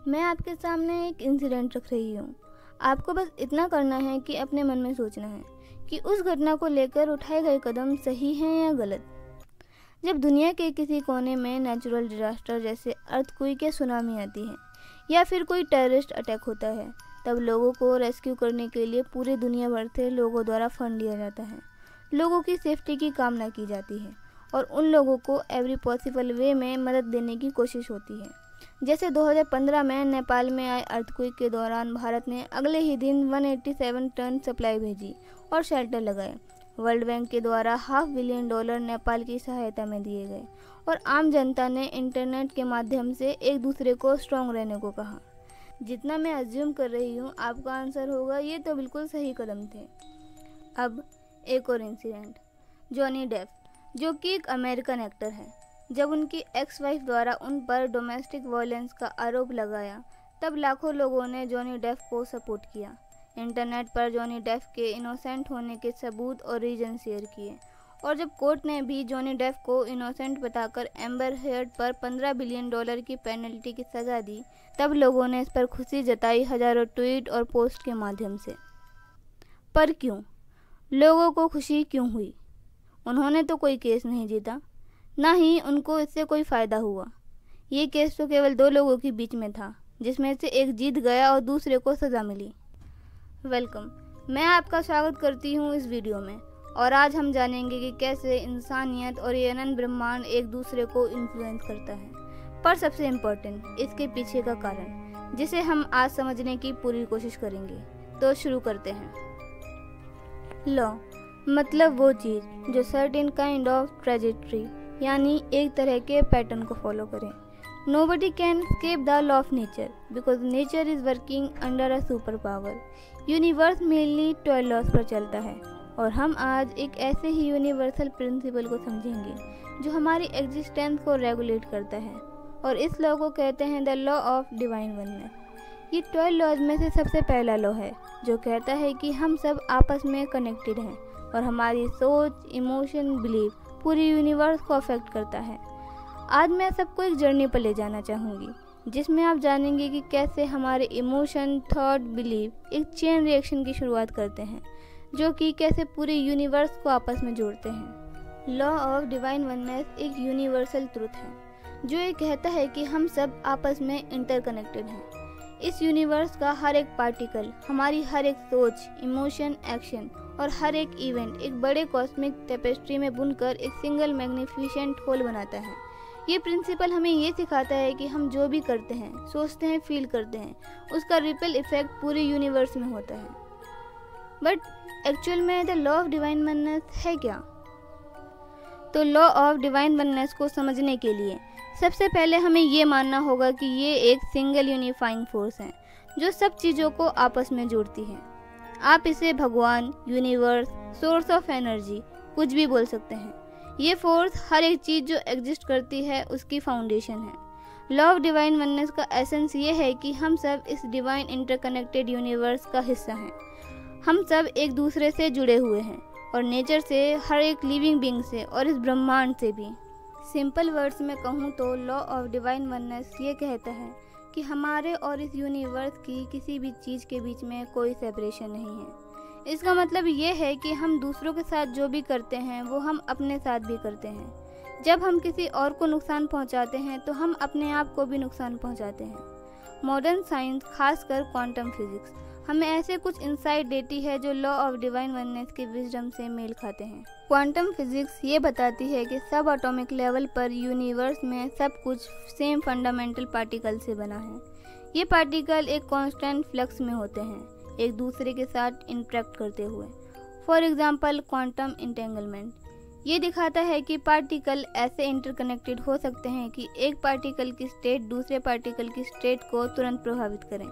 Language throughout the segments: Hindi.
मैं आपके सामने एक इंसिडेंट रख रही हूँ। आपको बस इतना करना है कि अपने मन में सोचना है कि उस घटना को लेकर उठाए गए कदम सही हैं या गलत। जब दुनिया के किसी कोने में नेचुरल डिजास्टर जैसे अर्थक्वेक या सुनामी आती है या फिर कोई टेररिस्ट अटैक होता है, तब लोगों को रेस्क्यू करने के लिए पूरी दुनिया भर से लोगों द्वारा फंड दिया जाता है। लोगों की सेफ्टी की कामना की जाती है और उन लोगों को एवरी पॉसिबल वे में मदद देने की कोशिश होती है। जैसे 2015 में नेपाल में आए अर्थक्वेक के दौरान भारत ने अगले ही दिन 187 टन सप्लाई भेजी और शेल्टर लगाए। वर्ल्ड बैंक के द्वारा $500 मिलियन नेपाल की सहायता में दिए गए और आम जनता ने इंटरनेट के माध्यम से एक दूसरे को स्ट्रांग रहने को कहा। जितना मैं अज्यूम कर रही हूँ आपका आंसर होगा ये तो बिल्कुल सही कदम थे। अब एक और इंसिडेंट, जॉनी डेप जो कि एक अमेरिकन एक्टर है। जब उनकी एक्स वाइफ द्वारा उन पर डोमेस्टिक वायलेंस का आरोप लगाया, तब लाखों लोगों ने जॉनी डेप को सपोर्ट किया। इंटरनेट पर जॉनी डेप के इनोसेंट होने के सबूत और रीजन शेयर किए और जब कोर्ट ने भी जॉनी डेप को इनोसेंट बताकर एम्बर हर्ड पर $15 बिलियन की पेनल्टी की सज़ा दी, तब लोगों ने इस पर खुशी जताई हजारों ट्वीट और पोस्ट के माध्यम से। पर क्यों? लोगों को खुशी क्यों हुई? उन्होंने तो कोई केस नहीं जीता, ना ही उनको इससे कोई फ़ायदा हुआ। ये केस तो केवल दो लोगों के बीच में था, जिसमें से एक जीत गया और दूसरे को सज़ा मिली। वेलकम, मैं आपका स्वागत करती हूँ इस वीडियो में और आज हम जानेंगे कि कैसे इंसानियत और ये अनंत ब्रह्मांड एक दूसरे को इन्फ्लुएंस करता है। पर सबसे इम्पोर्टेंट, इसके पीछे का कारण, जिसे हम आज समझने की पूरी कोशिश करेंगे। तो शुरू करते हैं। लॉ मतलब वो चीज़ जो सर्टेन काइंड ऑफ ट्रेजेक्टरी यानी एक तरह के पैटर्न को फॉलो करें। Nobody can escape the law of nature because nature is working under a super power. Universe mainly 12 laws पर चलता है और हम आज एक ऐसे ही यूनिवर्सल प्रिंसिपल को समझेंगे जो हमारी एग्जिस्टेंस को रेगुलेट करता है और इस लॉ को कहते हैं the law of divine oneness. ये 12 लॉज में से सबसे पहला लॉ है जो कहता है कि हम सब आपस में कनेक्टेड हैं और हमारी सोच, इमोशन, बिलीफ पूरी यूनिवर्स को अफेक्ट करता है। आज मैं सबको एक जर्नी पर ले जाना चाहूँगी जिसमें आप जानेंगे कि कैसे हमारे इमोशन, थॉट, बिलीफ एक चेन रिएक्शन की शुरुआत करते हैं जो कि कैसे पूरे यूनिवर्स को आपस में जोड़ते हैं। लॉ ऑफ डिवाइन वननेस एक यूनिवर्सल ट्रुथ है जो ये कहता है कि हम सब आपस में इंटरकनेक्टेड हैं। इस यूनिवर्स का हर एक पार्टिकल, हमारी हर एक सोच, इमोशन, एक्शन और हर एक इवेंट एक बड़े कॉस्मिक टेपेस्ट्री में बुनकर एक सिंगल मैग्निफिसेंट होल बनाता है। ये प्रिंसिपल हमें ये सिखाता है कि हम जो भी करते हैं, सोचते हैं, फील करते हैं, उसका रिपल इफेक्ट पूरे यूनिवर्स में होता है। बट एक्चुअल में the law of divine oneness है क्या? तो लॉ ऑफ डिवाइन वननेस को समझने के लिए सबसे पहले हमें ये मानना होगा कि ये एक सिंगल यूनिफाइंग फोर्स है जो सब चीज़ों को आपस में जोड़ती है। आप इसे भगवान, यूनिवर्स, सोर्स ऑफ एनर्जी, कुछ भी बोल सकते हैं। ये फोर्स हर एक चीज़ जो एग्जिस्ट करती है उसकी फाउंडेशन है। लॉ ऑफ डिवाइन वननेस का एसेंस ये है कि हम सब इस डिवाइन इंटरकनेक्टेड यूनिवर्स का हिस्सा हैं। हम सब एक दूसरे से जुड़े हुए हैं और नेचर से, हर एक लिविंग बीइंग से और इस ब्रह्मांड से भी। सिंपल वर्ड्स में कहूँ तो लॉ ऑफ डिवाइन वननेस ये कहता है कि हमारे और इस यूनिवर्स की किसी भी चीज़ के बीच में कोई सेपरेशन नहीं है। इसका मतलब ये है कि हम दूसरों के साथ जो भी करते हैं वो हम अपने साथ भी करते हैं। जब हम किसी और को नुकसान पहुंचाते हैं तो हम अपने आप को भी नुकसान पहुंचाते हैं। मॉडर्न साइंस, खासकर क्वांटम फिजिक्स, हमें ऐसे कुछ इंसाइट देती है जो लॉ ऑफ डिवाइन वननेस के विजडम से मेल खाते हैं। क्वांटम फिजिक्स ये बताती है कि सब एटॉमिक लेवल पर यूनिवर्स में सब कुछ सेम फंडामेंटल पार्टिकल से बना है। ये पार्टिकल एक कांस्टेंट फ्लक्स में होते हैं, एक दूसरे के साथ इंटरेक्ट करते हुए। फॉर एग्जांपल क्वांटम इंटेंगलमेंट ये दिखाता है कि पार्टिकल ऐसे इंटरकनेक्टेड हो सकते हैं कि एक पार्टिकल की स्टेट दूसरे पार्टिकल की स्टेट को तुरंत प्रभावित करें,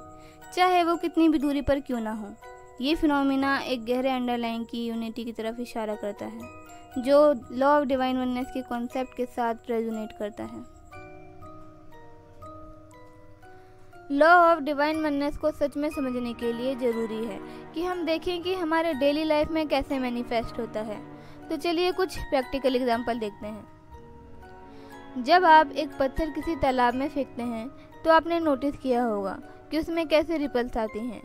चाहे वो कितनी भी दूरी पर क्यों ना हो। ये फिनोमिना एक गहरे अंडरलाइन की यूनिटी की तरफ इशारा करता है जो लॉ ऑफ डिवाइन वननेस के कॉन्सेप्ट के साथ रेजोनेट करता है। लॉ ऑफ डिवाइन वननेस को सच में समझने के लिए ज़रूरी है कि हम देखें कि हमारे डेली लाइफ में कैसे मैनिफेस्ट होता है। तो चलिए कुछ प्रैक्टिकल एग्जांपल देखते हैं। जब आप एक पत्थर किसी तालाब में फेंकते हैं तो आपने नोटिस किया होगा कि उसमें कैसे रिपल्स आती हैं।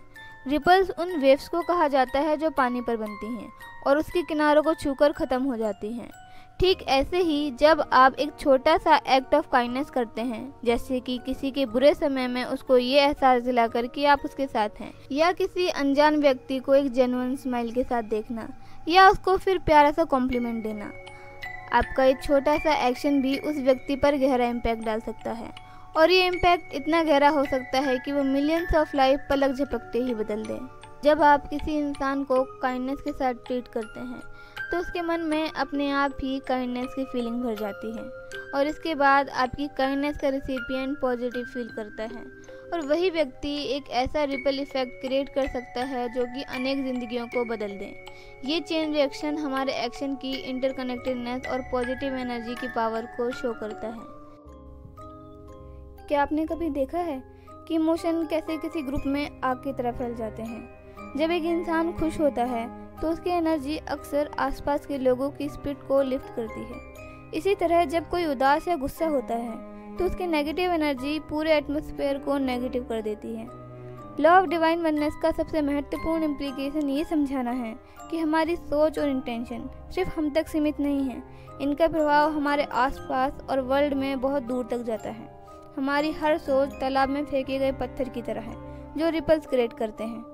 रिपल्स उन वेव्स को कहा जाता है जो पानी पर बनती हैं और उसके किनारों को छूकर ख़त्म हो जाती हैं। ठीक ऐसे ही जब आप एक छोटा सा एक्ट ऑफ काइंडनेस करते हैं, जैसे कि किसी के बुरे समय में उसको ये एहसास दिलाकर कि आप उसके साथ हैं, या किसी अनजान व्यक्ति को एक जेन्युइन स्माइल के साथ देखना, या उसको फिर प्यारा सा कॉम्प्लीमेंट देना, आपका एक छोटा सा एक्शन भी उस व्यक्ति पर गहरा इम्पैक्ट डाल सकता है। और ये इम्पैक्ट इतना गहरा हो सकता है कि वो मिलियंस ऑफ लाइफ पलक झपकते ही बदल दे। जब आप किसी इंसान को काइंडनेस के साथ ट्रीट करते हैं तो उसके मन में अपने आप ही काइंडनेस की फीलिंग भर जाती है और इसके बाद आपकी काइंडनेस का रिसिपिएंट पॉजिटिव फील करता है और वही व्यक्ति एक ऐसा रिपल इफेक्ट क्रिएट कर सकता है जो कि अनेक ज़िंदगियों को बदल दे। ये चेन रिएक्शन हमारे एक्शन की इंटरकनेक्टेडनेस और पॉजिटिव एनर्जी की पावर को शो करता है। क्या आपने कभी देखा है कि इमोशन कैसे किसी ग्रुप में आग की तरह फैल जाते हैं? जब एक इंसान खुश होता है तो उसकी एनर्जी अक्सर आसपास के लोगों की स्पिरिट को लिफ्ट करती है। इसी तरह जब कोई उदास या गुस्सा होता है तो उसकी नेगेटिव एनर्जी पूरे एटमॉस्फेयर को नेगेटिव कर देती है। लॉ ऑफ डिवाइन वननेस का सबसे महत्वपूर्ण इम्प्लीकेशन ये समझाना है कि हमारी सोच और इंटेंशन सिर्फ हम तक सीमित नहीं है, इनका प्रभाव हमारे आसपास और वर्ल्ड में बहुत दूर तक जाता है। हमारी हर सोच तालाब में फेंके गए पत्थर की तरह है जो रिपल्स क्रिएट करते हैं।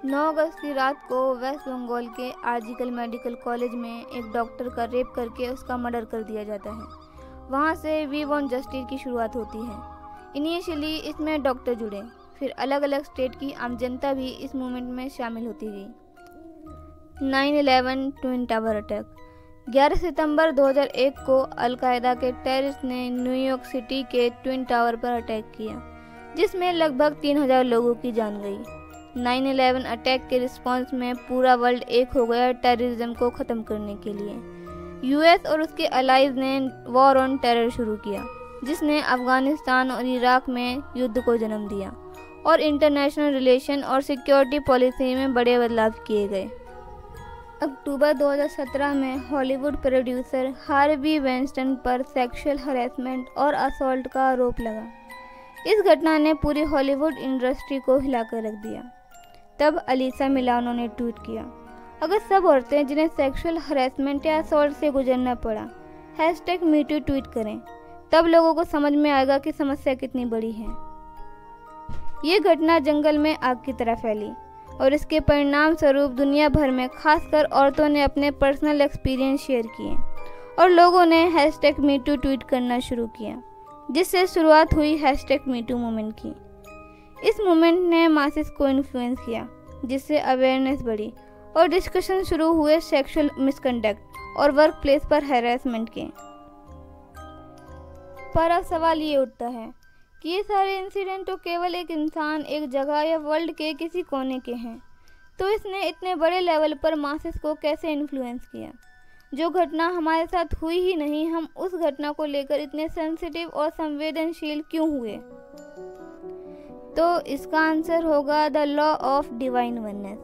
9 अगस्त की रात को वेस्ट बंगाल के आर्जिकल मेडिकल कॉलेज में एक डॉक्टर का रेप करके उसका मर्डर कर दिया जाता है। वहाँ से वी वांट जस्टिस की शुरुआत होती है। इनिशियली इसमें डॉक्टर जुड़े, फिर अलग अलग स्टेट की आम जनता भी इस मूवमेंट में शामिल होती गई। 9/11 ट्विन टावर अटैक। 11 सितंबर 2001 को अल-कायदा के टेररिस्ट ने न्यूयॉर्क सिटी के ट्विन टावर पर अटैक किया, जिसमें लगभग 3000 लोगों की जान गई। 9/11 अटैक के रिस्पांस में पूरा वर्ल्ड एक हो गया टेररिज्म को ख़त्म करने के लिए। यूएस और उसके अलाइज ने वॉर ऑन टेरर शुरू किया, जिसने अफगानिस्तान और इराक में युद्ध को जन्म दिया और इंटरनेशनल रिलेशन और सिक्योरिटी पॉलिसी में बड़े बदलाव किए गए। अक्टूबर 2017 में हॉलीवुड प्रोड्यूसर हार्वी वेनस्टाइन पर सेक्सुअल हरेसमेंट और असॉल्ट का आरोप लगा। इस घटना ने पूरी हॉलीवुड इंडस्ट्री को हिलाकर रख दिया। तब अलीसा मिलानो ने ट्वीट किया, अगर सब औरतें जिन्हें सेक्सुअल हरेसमेंट या असॉल्ट से गुजरना पड़ा #मीटू ट्वीट करें, तब लोगों को समझ में आएगा कि समस्या कितनी बड़ी है। ये घटना जंगल में आग की तरह फैली और इसके परिणाम स्वरूप दुनिया भर में खासकर औरतों ने अपने पर्सनल एक्सपीरियंस शेयर किए और लोगों ने #मीटू ट्वीट करना शुरू किया, जिससे शुरुआत हुई #मीटू मूवमेंट की। इस मूवमेंट ने मासेस को इन्फ्लुएंस किया, जिससे अवेयरनेस बढ़ी और डिस्कशन शुरू हुए सेक्सुअल मिसकंडक्ट और वर्क प्लेस पर हैरेसमेंट के। पर अब सवाल ये उठता है कि ये सारे इंसिडेंट तो केवल एक इंसान, एक जगह या वर्ल्ड के किसी कोने के हैं, तो इसने इतने बड़े लेवल पर मासेस को कैसे इन्फ्लुएंस किया? जो घटना हमारे साथ हुई ही नहीं, हम उस घटना को लेकर इतने सेंसिटिव और संवेदनशील क्यों हुए? तो इसका आंसर होगा the law of divine oneness,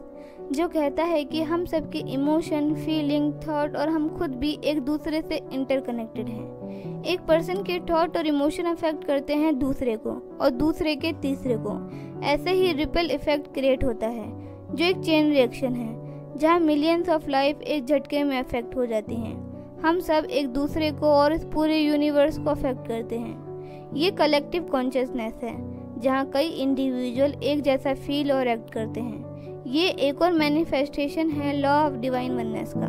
जो कहता है कि हम सबके इमोशन, फीलिंग, थॉट और हम खुद भी एक दूसरे से इंटरकनेक्टेड हैं। एक पर्सन के थॉट और इमोशन अफेक्ट करते हैं दूसरे को और दूसरे के तीसरे को। ऐसे ही रिपल इफेक्ट क्रिएट होता है, जो एक चेन रिएक्शन है, जहां मिलियंस ऑफ लाइफ एक झटके में अफेक्ट हो जाती हैं। हम सब एक दूसरे को और इस पूरे यूनिवर्स को अफेक्ट करते हैं। ये कलेक्टिव कॉन्शियसनेस है, जहां कई इंडिविजुअल एक जैसा फील और एक्ट करते हैं। ये एक और मैनिफेस्टेशन है लॉ ऑफ डिवाइन वननेस का।